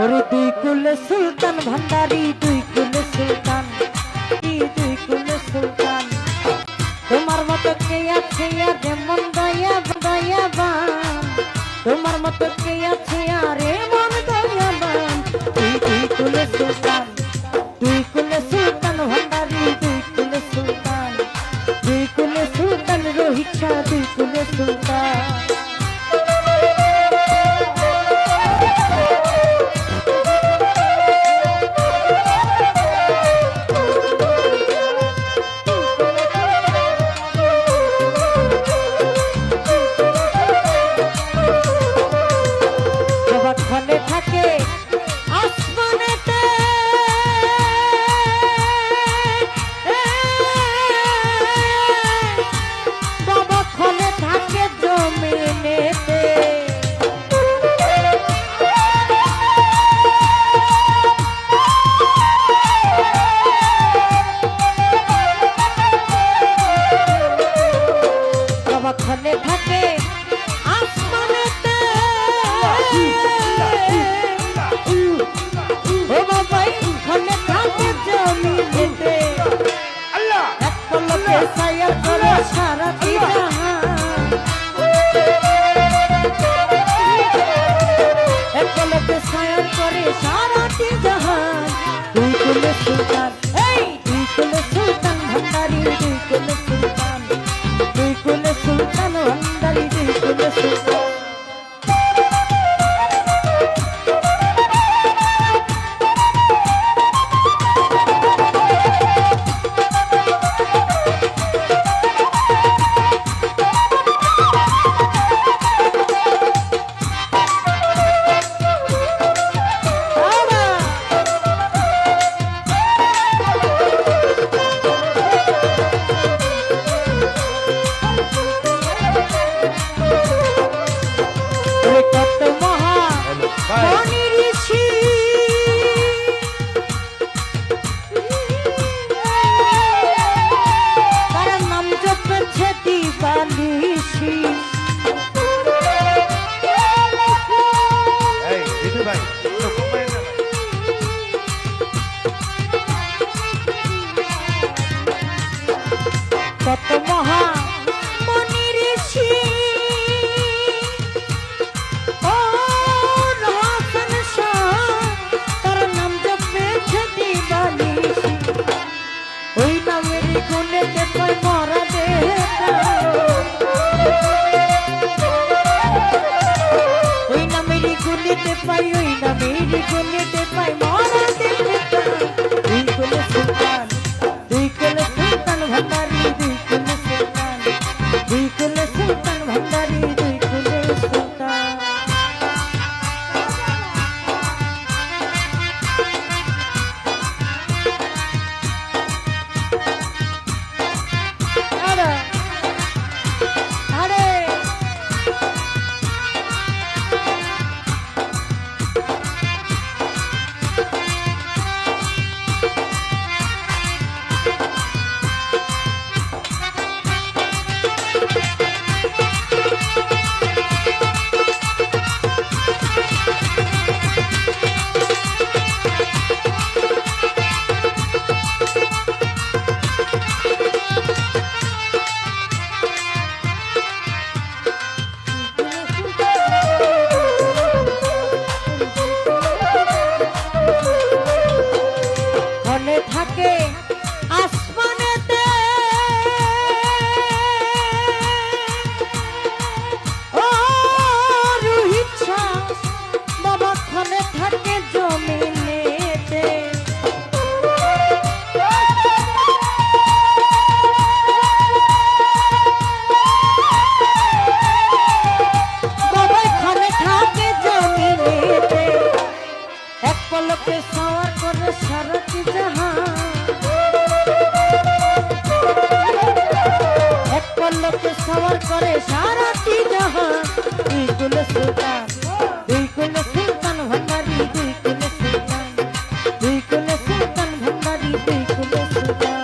ওরে দুই কুলে সুলতান ভান্ডারি, দুই কুলে সুলতান, দুই কুলে সুলতান। তোমার মতো কে আছে আর এমন দয়াবান, তোমার মতো কে আছে আর এমন দয়াবান। দুই কুলে সুলতান, দুই কুলে সুলতান ভান্ডারি, দুই কুলে সুলতান, দুই কুলে সুলতান রোহিত শাহ, দুই কুলে সুলতান। ক্ষণে থাকে আসমানেতে, বাবা ক্ষণে থাকে জমিনেতে। বাবা ক্ষণে থাকে আসমানেতে, ও বাবাই ক্ষণে থাকে জমিনেতে। এক পলকে ছায়া করে সারাটি জাহান, এক পলকে ছায়া করে সারাটি জাহান। দুই কুলে সুলতান, এই দুই কুলে সুলতান ভান্ডারি, দুই কুলে সুলতান, দুই কুলে সুলতান ভান্ডারি, দুই কুলে সুলতান। কত মহা মনি ঋষি, ও রহস্য তার নাম জপেছে দিবানিশি। ওই নামের গুণেতে পায় মরা দেহটা, ওই নামের গুণেতে পাই, ওই নামের গুণেতে পাই মরা দেহটা। দুই কুলে সুলতান, দুই কুলে সুলতান ভান্ডারি, দুই কুলে সুলতান, দুই কুলে সুলতান ভান্ডারি, দুই কুলে সুলতান। আরে আরে ক্ষণে থাকে আসমানেতে, ও রোহিত শাহ বাবা ক্ষণে থাকে জমিনেতে। বাবাই ক্ষণে থাকে জমিনেতে, এক পলকে সওয়ার করে সারাটি জাহান, এক পলকে সওয়ার করে সারাটি জাহান। দুই কুলে সুলতান, দুই কুলে সুলতান ভান্ডারি, দুই কুলে সুলতান, দুই কুলে সুলতান ভান্ডারি, দুই কুলে সুলতান।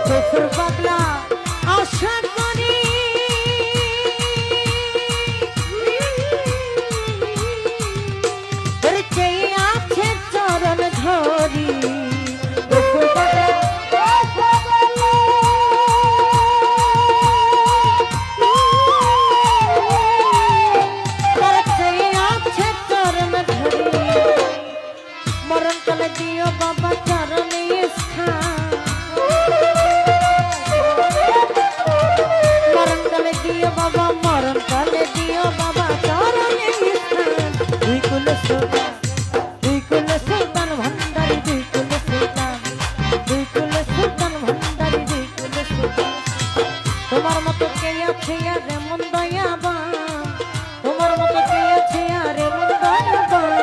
শ্বশুর পাগলা আশা করি চেয়ে আছে চরণ ধরি শ্বশুর পাগলা চেয়ে আছে চরণ ধরি মরণ কালে দিও বাবা চরণে স্থান মরণ কালে দিও বাবা মরণ কালে দিও বাবা চরণে স্থান দুই কুল সুলতান ভান্ডারি দুই কুল সুলতান ভান্ডারি দুই কুল সুলতান তোমার মতো কে আছে আর এমন দয়াবান তোমার মতো কে আছে আর এমন দয়াবান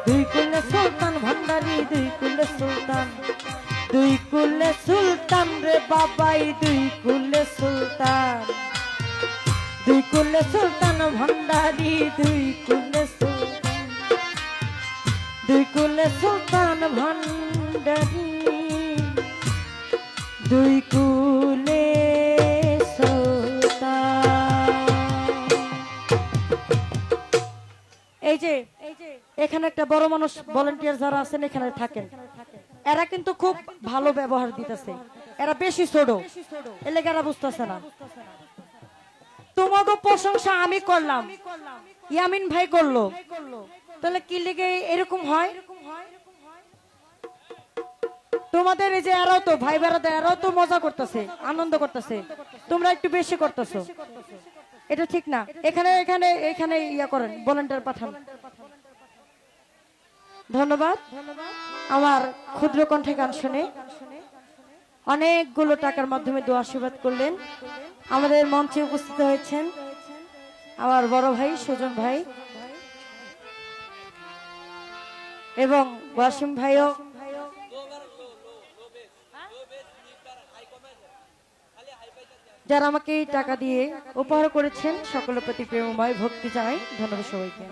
দুই কুল সুলতান ভান্ডারি দুই কুল সুলতান রে বাবাই দুই কুল সুলতান ভান্ডারি দুই কুল সুলতান ভান্ডারি দুই কুলে এই যে এখানে একটা বড় মানুষ ভলান্টিয়ার যারা আছেন এখানে থাকেন এরা কিন্তু খুব ভালো ব্যবহার দিতেছে এরা বেশি ছোট এলাকা এরা বুঝতেছে না তোমাকে প্রশংসা আমি করলাম ইয়ামিন ভাই করলো তাহলে কি লিগে এরকম হয় তোমাদের এই যে এরাও তো ভাই বেড়াতে এরাও তো মজা করতেছে আনন্দ করতেছে তোমরা একটু বেশি করতেছো এটা ঠিক না এখানে এখানে এখানে ইয়া করেন ভলান্টিয়ার পাঠান ধন্যবাদ আমার ক্ষুদ্র কণ্ঠে গান শুনে অনেকগুলো টাকার মাধ্যমে দোয়া আশীর্বাদ করলেন আমাদের মঞ্চে উপস্থিত হয়েছেন আমার বড় ভাই সুজন ভাই এবং ওয়াসিম ভাইও যারা আমাকে টাকা দিয়ে উপহার করেছেন সকলের প্রতি প্রেমময় ভক্তি জানাই ধন্যবাদ সবাইকে।